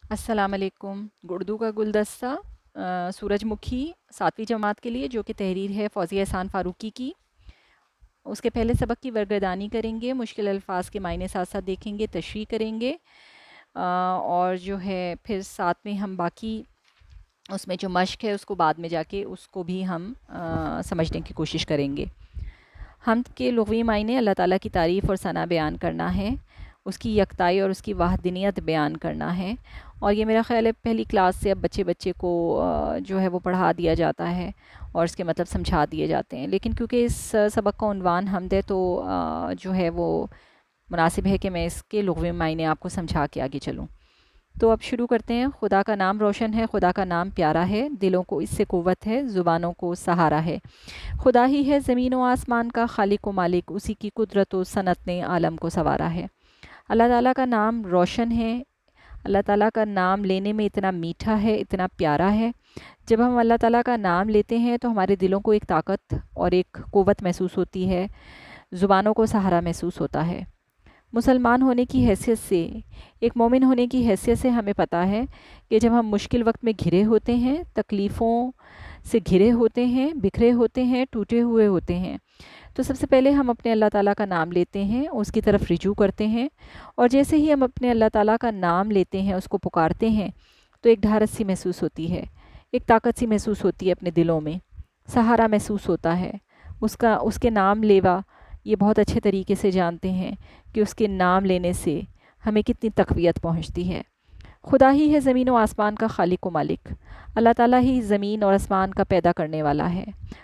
السلام علیکم۔ اردو کا گلدستہ سورج مکھی 7ویں جماعت کے لیے، جو کہ تحریر ہے فوزیہ احسان فاروقی کی۔ اس کے پہلے سبق کی ورگردانی کریں گے، مشکل الفاظ کے معنی ساتھ ساتھ دیکھیں گے، تشریح کریں گے، اور جو ہے پھر ساتھ میں ہم باقی اس میں جو مشق ہے اس کو بعد میں جا کے اس کو بھی ہم سمجھنے کی کوشش کریں گے۔ حمد کے لغوی معنی اللہ تعالیٰ کی تعریف اور ثنا بیان کرنا ہے، اس کی یکتائی اور اس کی وحدانیت بیان کرنا ہے۔ اور یہ میرا خیال ہے پہلی کلاس سے اب بچے کو جو ہے وہ پڑھا دیا جاتا ہے اور اس کے مطلب سمجھا دیے جاتے ہیں، لیکن کیونکہ اس سبق کا عنوان حمد ہے تو جو ہے وہ مناسب ہے کہ میں اس کے لغوی معنی آپ کو سمجھا کے آگے چلوں۔ تو اب شروع کرتے ہیں۔ خدا کا نام روشن ہے، خدا کا نام پیارا ہے، دلوں کو اس سے قوت ہے، زبانوں کو سہارا ہے۔ خدا ہی ہے زمین و آسمان کا خالق و مالک، اسی کی قدرت و صنعت نے عالم کو سنوارا ہے۔ اللہ تعالیٰ کا نام روشن ہے، اللہ تعالیٰ کا نام لینے میں اتنا میٹھا ہے، اتنا پیارا ہے۔ جب ہم اللہ تعالیٰ کا نام لیتے ہیں تو ہمارے دلوں کو ایک طاقت اور ایک قوت محسوس ہوتی ہے، زبانوں کو سہارا محسوس ہوتا ہے۔ مسلمان ہونے کی حیثیت سے، ایک مومن ہونے کی حیثیت سے ہمیں پتہ ہے کہ جب ہم مشکل وقت میں گھرے ہوتے ہیں، تکلیفوں سے گھرے ہوتے ہیں، بکھرے ہوتے ہیں، ٹوٹے ہوئے ہوتے ہیں، تو سب سے پہلے ہم اپنے اللہ تعالیٰ کا نام لیتے ہیں، اس کی طرف رجوع کرتے ہیں، اور جیسے ہی ہم اپنے اللہ تعالیٰ کا نام لیتے ہیں، اس کو پکارتے ہیں، تو ایک ڈھارس سی محسوس ہوتی ہے، ایک طاقت سی محسوس ہوتی ہے اپنے دلوں میں، سہارا محسوس ہوتا ہے۔ اس کے نام لیوا یہ بہت اچھے طریقے سے جانتے ہیں کہ اس کے نام لینے سے ہمیں کتنی تقویت پہنچتی ہے۔ خدا ہی ہے زمین و آسمان کا خالق و مالک، اللہ تعالیٰ ہی زمین اور آسمان کا پیدا کرنے والا ہے۔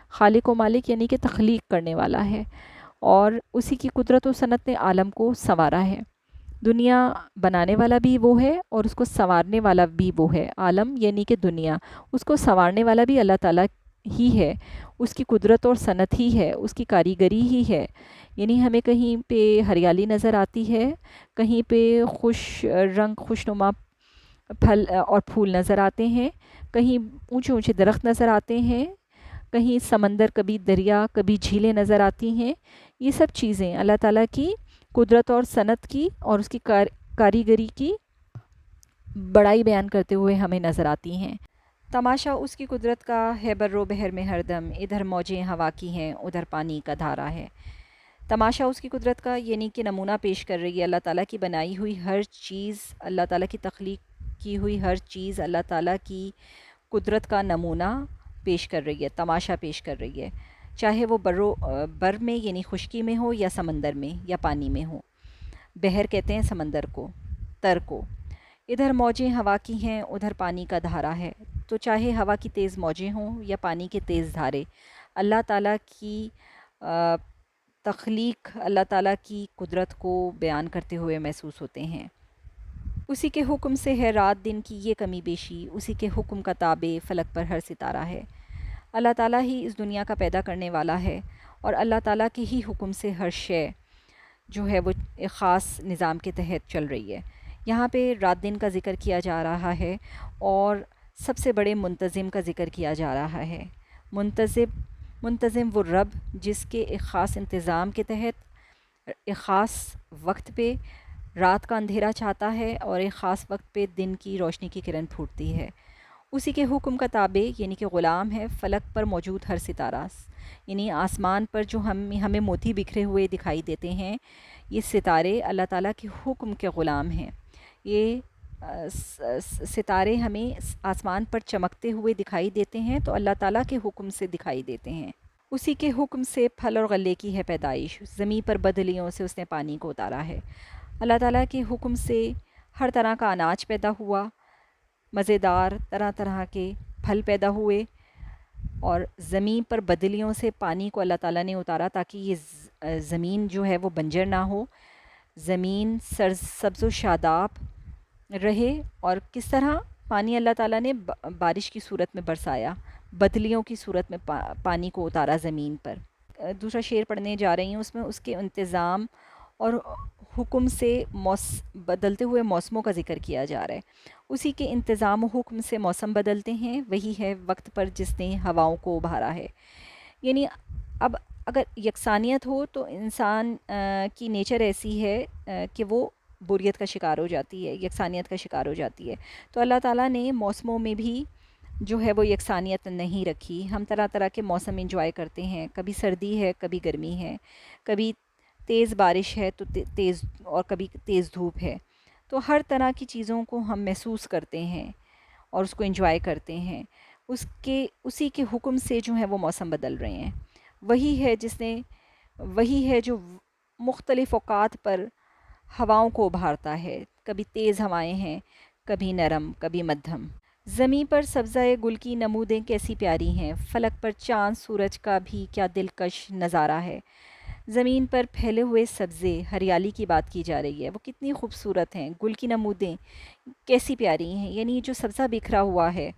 خالق و مالک یعنی کہ تخلیق کرنے والا ہے، اور اسی کی قدرت و صنعت نے عالم کو سنوارا ہے۔ دنیا بنانے والا بھی وہ ہے اور اس کو سنوارنے والا بھی وہ ہے۔ عالم یعنی کہ دنیا، اس کو سنوارنے والا بھی اللہ تعالیٰ ہی ہے، اس کی قدرت اور صنعت ہی ہے، اس کی کاریگری ہی ہے۔ یعنی ہمیں کہیں پہ ہریالی نظر آتی ہے، کہیں پہ خوش رنگ خوشنما پھل اور پھول نظر آتے ہیں، کہیں اونچے اونچے درخت نظر آتے ہیں، کہیں سمندر، کبھی دریا، کبھی جھیلیں نظر آتی ہیں۔ یہ سب چیزیں اللہ تعالیٰ کی قدرت اور صنعت کی اور اس کی کاریگری کی بڑائی بیان کرتے ہوئے ہمیں نظر آتی ہیں۔ تماشا اس کی قدرت کا ہے بر و بحر میں ہر دم، ادھر موجیں ہوا کی ہیں، ادھر پانی کا دھارا ہے۔ تماشا اس کی قدرت کا یعنی کہ نمونہ پیش کر رہی ہے اللہ تعالیٰ کی بنائی ہوئی ہر چیز، اللہ تعالیٰ کی تخلیق کی ہوئی ہر چیز اللہ تعالیٰ کی قدرت کا نمونہ پیش کر رہی ہے، تماشا پیش کر رہی ہے، چاہے وہ بر میں یعنی خشکی میں ہو یا سمندر میں یا پانی میں ہو۔ بحر کہتے ہیں سمندر کو، تر کو۔ ادھر موجیں ہوا کی ہیں، ادھر پانی کا دھارا ہے۔ تو چاہے ہوا کی تیز موجیں ہوں یا پانی کے تیز دھارے، اللہ تعالیٰ کی تخلیق، اللہ تعالیٰ کی قدرت کو بیان کرتے ہوئے محسوس ہوتے ہیں۔ اسی کے حکم سے ہے رات دن کی یہ کمی بیشی، اسی کے حکم کا تابع فلک پر ہر ستارہ ہے۔ اللہ تعالیٰ ہی اس دنیا کا پیدا کرنے والا ہے، اور اللہ تعالیٰ کے ہی حکم سے ہر شے جو ہے وہ ایک خاص نظام کے تحت چل رہی ہے۔ یہاں پہ رات دن کا ذکر کیا جا رہا ہے اور سب سے بڑے منتظم کا ذکر کیا جا رہا ہے۔ منتظم وہ رب جس کے ایک خاص انتظام کے تحت ایک خاص وقت پہ رات کا اندھیرا چھاتا ہے اور ایک خاص وقت پہ دن کی روشنی کی کرن پھوٹتی ہے۔ اسی کے حکم کا تابع یعنی کہ غلام ہے فلک پر موجود ہر ستارہ، یعنی آسمان پر جو ہمیں موتی بکھرے ہوئے دکھائی دیتے ہیں، یہ ستارے اللہ تعالیٰ کے حکم کے غلام ہیں۔ یہ ستارے ہمیں آسمان پر چمکتے ہوئے دکھائی دیتے ہیں تو اللہ تعالیٰ کے حکم سے دکھائی دیتے ہیں۔ اسی کے حکم سے پھل اور غلے کی ہے پیدائش، زمین پر بدلیوں سے اس نے پانی کو اتارا ہے۔ اللہ تعالیٰ کے حکم سے ہر طرح کا اناج پیدا ہوا، مزیدار طرح طرح کے پھل پیدا ہوئے، اور زمین پر بدلیوں سے پانی کو اللہ تعالیٰ نے اتارا تاکہ یہ زمین جو ہے وہ بنجر نہ ہو، زمین سبز و شاداب رہے۔ اور کس طرح پانی اللہ تعالیٰ نے بارش کی صورت میں برسایا، بدلیوں کی صورت میں پانی کو اتارا زمین پر۔ دوسرا شعر پڑھنے جا رہی ہوں، اس میں اس کے انتظام اور حکم سے بدلتے ہوئے موسموں کا ذکر کیا جا رہا ہے۔ اسی کے انتظام و حکم سے موسم بدلتے ہیں، وہی ہے وقت پر جس نے ہواؤں کو ابھارا ہے۔ یعنی اگر یکسانیت ہو تو انسان کی نیچر ایسی ہے کہ وہ بوریت کا شکار ہو جاتی ہے، یکسانیت کا شکار ہو جاتی ہے۔ تو اللہ تعالیٰ نے موسموں میں بھی جو ہے وہ یکسانیت نہیں رکھی۔ ہم طرح طرح کے موسم انجوائے کرتے ہیں، کبھی سردی ہے، کبھی گرمی ہے، کبھی تیز بارش ہے تو تیز، اور کبھی تیز دھوپ ہے۔ تو ہر طرح کی چیزوں کو ہم محسوس کرتے ہیں اور اس کو انجوائے کرتے ہیں۔ اسی کے حکم سے جو ہے وہ موسم بدل رہے ہیں۔ وہی ہے جو مختلف اوقات پر ہواؤں کو ابھارتا ہے۔ کبھی تیز ہوائیں ہیں، کبھی نرم، کبھی مدھم۔ زمیں پر سبزۂ گل کی نمودیں کیسی پیاری ہیں، فلک پر چاند سورج کا بھی کیا دلکش نظارہ ہے۔ زمین پر پھیلے ہوئے سبزے، ہریالی کی بات کی جا رہی ہے، وہ کتنی خوبصورت ہیں، گل کی نمودیں کیسی پیاری ہیں، یعنی جو سبزہ بکھرا ہوا ہے،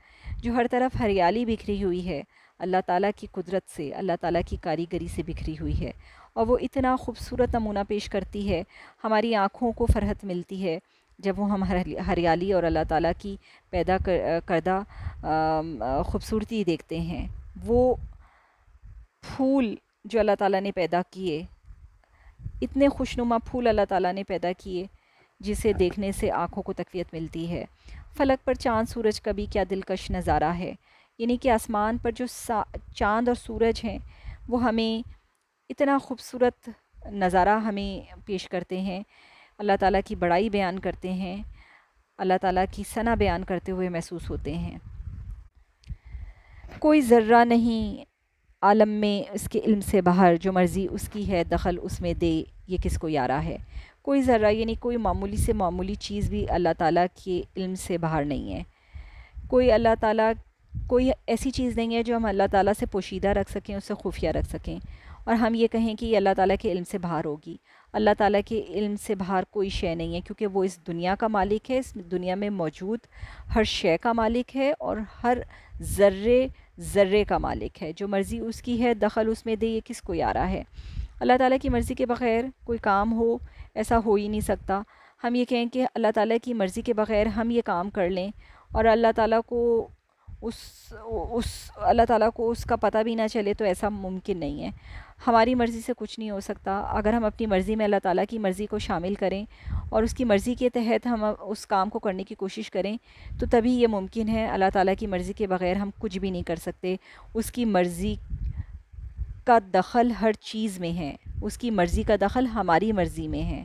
جو ہر طرف ہریالی بکھری ہوئی ہے، اللہ تعالیٰ کی قدرت سے، اللہ تعالیٰ کی کاریگری سے بکھری ہوئی ہے، اور وہ اتنا خوبصورت نمونہ پیش کرتی ہے، ہماری آنکھوں کو فرحت ملتی ہے جب وہ ہم ہریالی اور اللہ تعالیٰ کی پیدا کردہ خوبصورتی دیکھتے ہیں۔ وہ پھول جو اللہ تعالیٰ نے پیدا کیے، اتنے خوشنما پھول اللہ تعالیٰ نے پیدا کیے جسے دیکھنے سے آنکھوں کو تقویت ملتی ہے۔ فلک پر چاند سورج کا بھی کیا دلکش نظارہ ہے، یعنی کہ آسمان پر جو چاند اور سورج ہیں وہ ہمیں اتنا خوبصورت نظارہ ہمیں پیش کرتے ہیں، اللہ تعالیٰ کی بڑائی بیان کرتے ہیں، اللہ تعالیٰ کی ثنا بیان کرتے ہوئے محسوس ہوتے ہیں۔ کوئی ذرہ نہیں عالم میں اس کے علم سے باہر، جو مرضی اس کی ہے دخل اس میں دے، یہ کس کو یارا ہے۔ کوئی ذرہ یعنی کوئی معمولی سے معمولی چیز بھی اللہ تعالیٰ کے علم سے باہر نہیں ہے۔ کوئی ایسی چیز نہیں ہے جو ہم اللہ تعالیٰ سے پوشیدہ رکھ سکیں، اس سے خفیہ رکھ سکیں، اور ہم یہ کہیں کہ یہ اللہ تعالیٰ کے علم سے باہر ہوگی۔ اللہ تعالیٰ کے علم سے باہر کوئی شے نہیں ہے، کیونکہ وہ اس دنیا کا مالک ہے، اس دنیا میں موجود ہر شے کا مالک ہے، اور ہر ذرے کا مالک ہے۔ جو مرضی اس کی ہے دخل اس میں دے، یہ کس کو یارا ہے۔ اللہ تعالیٰ کی مرضی کے بغیر کوئی کام ہو، ایسا ہو ہی نہیں سکتا۔ ہم یہ کہیں کہ اللہ تعالیٰ کی مرضی کے بغیر ہم یہ کام کر لیں، اور اللہ تعالیٰ کو اس کا پتہ بھی نہ چلے، تو ایسا ممکن نہیں ہے۔ ہماری مرضی سے کچھ نہیں ہو سکتا۔ اگر ہم اپنی مرضی میں اللہ تعالیٰ کی مرضی کو شامل کریں اور اس کی مرضی کے تحت ہم اس کام کو کرنے کی کوشش کریں، تو تبھی یہ ممکن ہے۔ اللہ تعالیٰ کی مرضی کے بغیر ہم کچھ بھی نہیں کر سکتے۔ اس کی مرضی کا دخل ہر چیز میں ہے، اس کی مرضی کا دخل ہماری مرضی میں ہے۔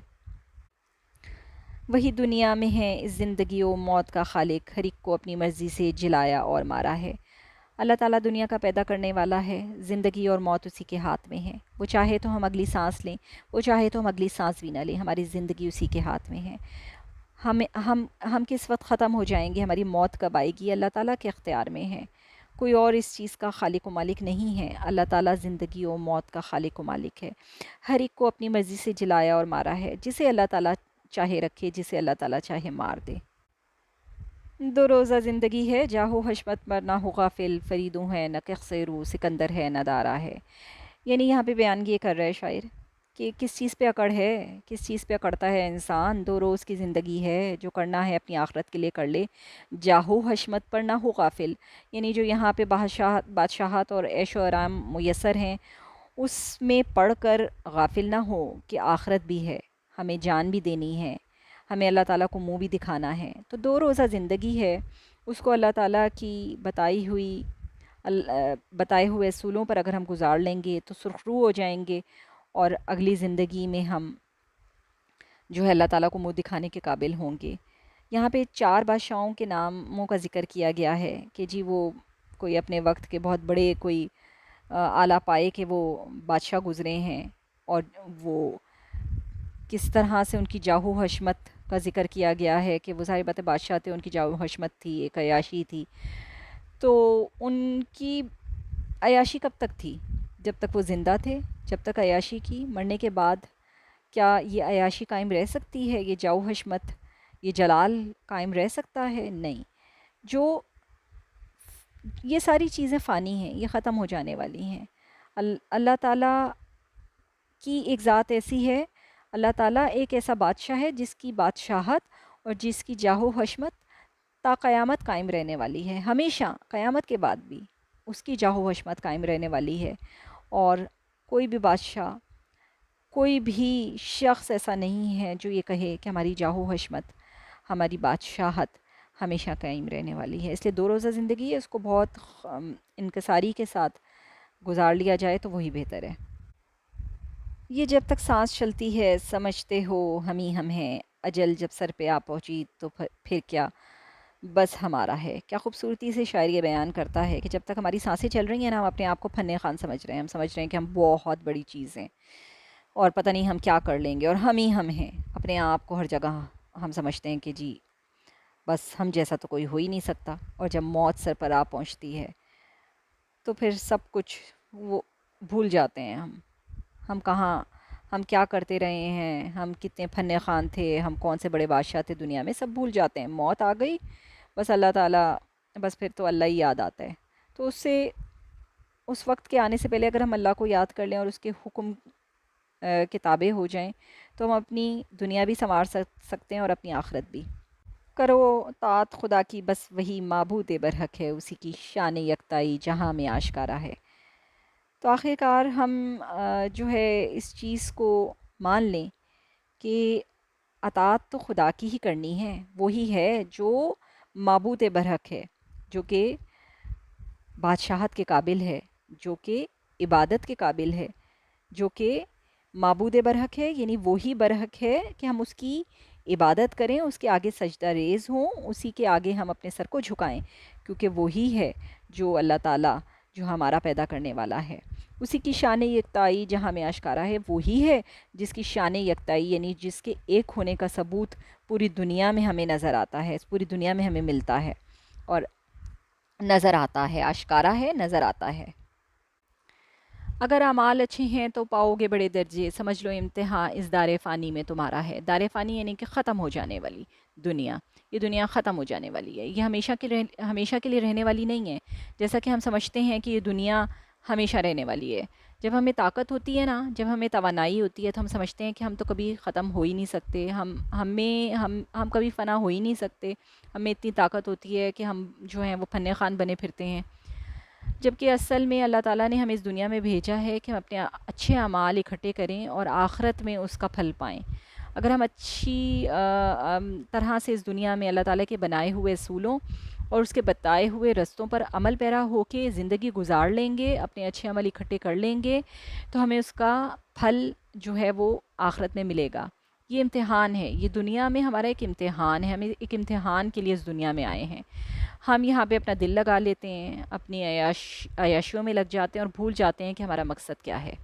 وہی دنیا میں ہے اس زندگی و موت کا خالق، ہر ایک کو اپنی مرضی سے جلایا اور مارا ہے۔ اللہ تعالیٰ دنیا کا پیدا کرنے والا ہے، زندگی اور موت اسی کے ہاتھ میں ہے۔ وہ چاہے تو ہم اگلی سانس لیں، وہ چاہے تو ہم اگلی سانس بھی نہ لیں، ہماری زندگی اسی کے ہاتھ میں ہے۔ ہم کس وقت ختم ہو جائیں گے، ہماری موت کب آئے گی، اللہ تعالیٰ کے اختیار میں ہے۔ کوئی اور اس چیز کا خالق و مالک نہیں ہے۔ اللہ تعالیٰ زندگی و موت کا خالق و مالک ہے، ہر ایک کو اپنی مرضی سے جلایا اور مارا ہے، جسے اللہ تعالیٰ چاہے رکھے، جسے اللہ تعالیٰ چاہے مار دے۔ دو روزہ زندگی ہے، جاہو حشمت پر نہ ہو غافل، فریدوں ہے نہ قص رو، سکندر ہے نہ دارا ہے۔ یعنی یہاں پہ بیان یہ کر رہا ہے شاعر کہ کس چیز پہ اکڑ ہے، کس چیز پہ اکڑتا ہے انسان۔ دو روز کی زندگی ہے، جو کرنا ہے اپنی آخرت کے لیے کر لے۔ جاہو حشمت پر نہ ہو غافل، یعنی جو یہاں پہ بادشاہت اور عیش و آرام میسر ہیں، اس میں پڑھ کر غافل نہ ہو کہ آخرت بھی ہے، ہمیں جان بھی دینی ہے، ہمیں اللہ تعالیٰ کو منہ بھی دکھانا ہے۔ تو دو روزہ زندگی ہے، اس کو اللہ تعالیٰ کی بتائے ہوئے اصولوں پر اگر ہم گزار لیں گے تو سرخرو ہو جائیں گے، اور اگلی زندگی میں ہم جو ہے اللہ تعالیٰ کو منہ دکھانے کے قابل ہوں گے۔ یہاں پہ 4 بادشاہوں کے ناموں کا ذکر کیا گیا ہے کہ جی وہ کوئی اپنے وقت کے بہت بڑے کوئی اعلیٰ پائے کے وہ بادشاہ گزرے ہیں، اور وہ کس طرح سے ان کی جاہو حشمت کا ذکر کیا گیا ہے کہ وہ ظاہر بات بادشاہ تھے، ان کی جاہو حشمت تھی، ایک عیاشی تھی۔ تو ان کی عیاشی کب تک تھی؟ جب تک وہ زندہ تھے، جب تک عیاشی کی۔ مرنے کے بعد کیا یہ عیاشی قائم رہ سکتی ہے؟ یہ جاہو حشمت، یہ جلال قائم رہ سکتا ہے؟ نہیں۔ یہ ساری چیزیں فانی ہیں، یہ ختم ہو جانے والی ہیں۔ اللہ تعالیٰ کی ایک ذات ایسی ہے، اللہ تعالیٰ ایک ایسا بادشاہ ہے جس کی بادشاہت اور جس کی جاہ و حشمت تا قیامت قائم رہنے والی ہے، ہمیشہ قیامت کے بعد بھی اس کی جاہ و حشمت قائم رہنے والی ہے، اور کوئی بھی بادشاہ کوئی بھی شخص ایسا نہیں ہے جو یہ کہے کہ ہماری جاہ و حشمت، ہماری بادشاہت ہمیشہ قائم رہنے والی ہے۔ اس لیے 2 روزہ زندگی ہے، اس کو بہت انکساری کے ساتھ گزار لیا جائے تو وہی بہتر ہے۔ یہ جب تک سانس چلتی ہے سمجھتے ہو ہم ہی ہم ہیں، اجل جب سر پہ آ پہنچی تو پھر کیا بس ہمارا ہے۔ کیا خوبصورتی سے شاعر یہ بیان کرتا ہے کہ جب تک ہماری سانسیں چل رہی ہیں نا، ہم اپنے آپ کو فن خوان سمجھ رہے ہیں، ہم سمجھ رہے ہیں کہ ہم بہت بڑی چیز ہیں اور پتہ نہیں ہم کیا کر لیں گے، اور ہم ہی ہم ہیں۔ اپنے آپ کو ہر جگہ ہم سمجھتے ہیں کہ جی بس ہم جیسا تو کوئی ہو ہی نہیں سکتا، اور جب موت سر پر آ پہنچتی ہے تو پھر سب کچھ وہ بھول جاتے ہیں ہم کہاں، ہم کیا کرتے رہے ہیں، ہم کتنے فن خوان تھے، ہم کون سے بڑے بادشاہ تھے دنیا میں، سب بھول جاتے ہیں۔ موت آ گئی بس اللہ تعالیٰ، بس پھر تو اللہ ہی یاد آتا ہے۔ تو اس وقت کے آنے سے پہلے اگر ہم اللہ کو یاد کر لیں اور اس کے حکم کتابیں ہو جائیں تو ہم اپنی دنیا بھی سنوار سکتے ہیں اور اپنی آخرت بھی۔ کرو طاعت خدا کی بس وہی معبود برحق ہے، اسی کی شان یکتائی جہاں میں آشکارا ہے۔ تو آخر کار ہم جو ہے اس چیز کو مان لیں کہ اطاعت تو خدا کی ہی کرنی ہے، وہی ہے جو معبود برحق ہے، جو کہ بادشاہت کے قابل ہے، جو کہ عبادت کے قابل ہے، جو کہ معبود برحق ہے، یعنی وہی برحق ہے کہ ہم اس کی عبادت کریں، اس کے آگے سجدہ ریز ہوں، اسی کے آگے ہم اپنے سر کو جھکائیں، کیونکہ وہی ہے جو اللہ تعالیٰ جو ہمارا پیدا کرنے والا ہے۔ اسی کی شان یکتائی جہاں میں آشکارا ہے، وہی ہے جس کی شان یکتائی یعنی جس کے ایک ہونے کا ثبوت پوری دنیا میں ہمیں نظر آتا ہے، پوری دنیا میں ہمیں ملتا ہے اور نظر آتا ہے، آشکارا ہے، نظر آتا ہے۔ اگر اعمال اچھے ہیں تو پاؤ گے بڑے درجے، سمجھ لو امتحان اس دار فانی میں تمہارا ہے۔ دار فانی یعنی کہ ختم ہو جانے والی دنیا، یہ دنیا ختم ہو جانے والی ہے، یہ ہمیشہ کے لیے رہنے والی نہیں ہے، جیسا کہ ہم سمجھتے ہیں کہ یہ دنیا ہمیشہ رہنے والی ہے۔ جب ہمیں طاقت ہوتی ہے نا، جب ہمیں توانائی ہوتی ہے تو ہم سمجھتے ہیں کہ ہم تو کبھی ختم ہو ہی نہیں سکتے، ہم کبھی فنا ہو ہی نہیں سکتے، ہمیں اتنی طاقت ہوتی ہے کہ ہم جو ہیں وہ فن خوان بنے پھرتے ہیں۔ جبکہ اصل میں اللہ تعالیٰ نے ہمیں اس دنیا میں بھیجا ہے کہ ہم اپنے اچھے اعمال اکٹھے کریں اور آخرت میں اس کا پھل پائیں۔ اگر ہم اچھی طرح سے اس دنیا میں اللہ تعالیٰ کے بنائے ہوئے اصولوں اور اس کے بتائے ہوئے رستوں پر عمل پیرا ہو کے زندگی گزار لیں گے، اپنے اچھے عمل اکٹھے کر لیں گے، تو ہمیں اس کا پھل جو ہے وہ آخرت میں ملے گا۔ یہ امتحان ہے، یہ دنیا میں ہمارا ایک امتحان ہے، ہمیں ایک امتحان کے لیے اس دنیا میں آئے ہیں۔ ہم یہاں پہ اپنا دل لگا لیتے ہیں، اپنی عیاشیوں میں لگ جاتے ہیں اور بھول جاتے ہیں کہ ہمارا مقصد کیا ہے۔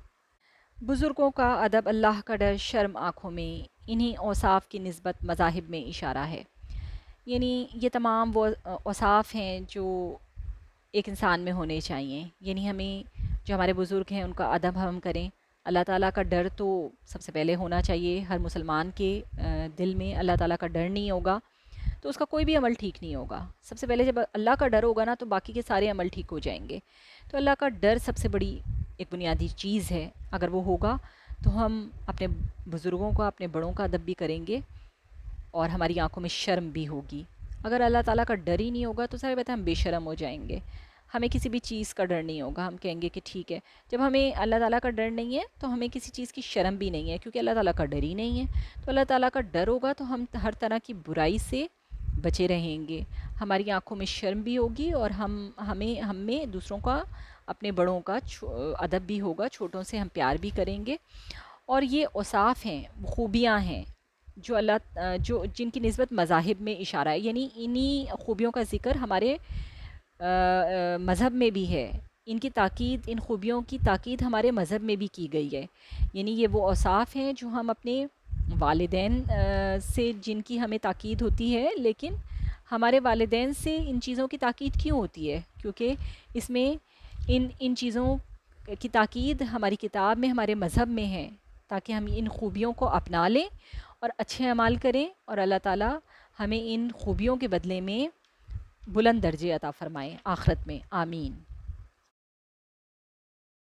بزرگوں کا ادب، اللہ کا ڈر، شرم آنکھوں میں، انہی اوصاف کی نسبت مذاہب میں اشارہ ہے۔ یعنی یہ تمام وہ اوصاف ہیں جو ایک انسان میں ہونے چاہیے، یعنی ہمیں جو ہمارے بزرگ ہیں ان کا ادب ہم کریں۔ اللہ تعالیٰ کا ڈر تو سب سے پہلے ہونا چاہیے، ہر مسلمان کے دل میں اللہ تعالیٰ کا ڈر نہیں ہوگا تو اس کا کوئی بھی عمل ٹھیک نہیں ہوگا۔ سب سے پہلے جب اللہ کا ڈر ہوگا نا تو باقی کے سارے عمل ٹھیک ہو جائیں گے۔ تو اللہ کا ڈر سب سے بڑی ایک بنیادی چیز ہے، اگر وہ ہوگا تو ہم اپنے بزرگوں کا، اپنے بڑوں کا ادب بھی کریں گے اور ہماری آنکھوں میں شرم بھی ہوگی۔ اگر اللہ تعالیٰ کا ڈر ہی نہیں ہوگا تو سارے بات ہم بے شرم ہو جائیں گے، ہمیں کسی بھی چیز کا ڈر نہیں ہوگا، ہم کہیں گے کہ ٹھیک ہے۔ جب ہمیں اللہ تعالیٰ کا ڈر نہیں ہے تو ہمیں کسی چیز کی شرم بھی نہیں ہے، کیونکہ اللہ تعالیٰ کا ڈر ہی نہیں ہے۔ تو اللہ تعالیٰ کا ڈر ہوگا تو ہم ہر طرح کی برائی سے بچے رہیں گے، ہماری آنکھوں میں شرم بھی ہوگی اور ہم میں دوسروں کا، اپنے بڑوں کا ادب بھی ہوگا، چھوٹوں سے ہم پیار بھی کریں گے۔ اور یہ اوصاف ہیں، خوبیاں ہیں جو جن کی نسبت مذاہب میں اشارہ ہے، یعنی انہی خوبیوں کا ذکر ہمارے مذہب میں بھی ہے، ان کی تاکید، ان خوبیوں کی تاکید ہمارے مذہب میں بھی کی گئی ہے۔ یعنی یہ وہ اوصاف ہیں جو ہم اپنے والدین سے جن کی ہمیں تاکید ہوتی ہے، لیکن ہمارے والدین سے ان چیزوں کی تاکید کیوں ہوتی ہے؟ کیونکہ اس میں ان چیزوں کی تاکید ہماری کتاب میں، ہمارے مذہب میں ہے، تاکہ ہم ان خوبیوں کو اپنا لیں اور اچھے اعمال کریں اور اللہ تعالیٰ ہمیں ان خوبیوں کے بدلے میں بلند درجے عطا فرمائیں آخرت میں، آمین۔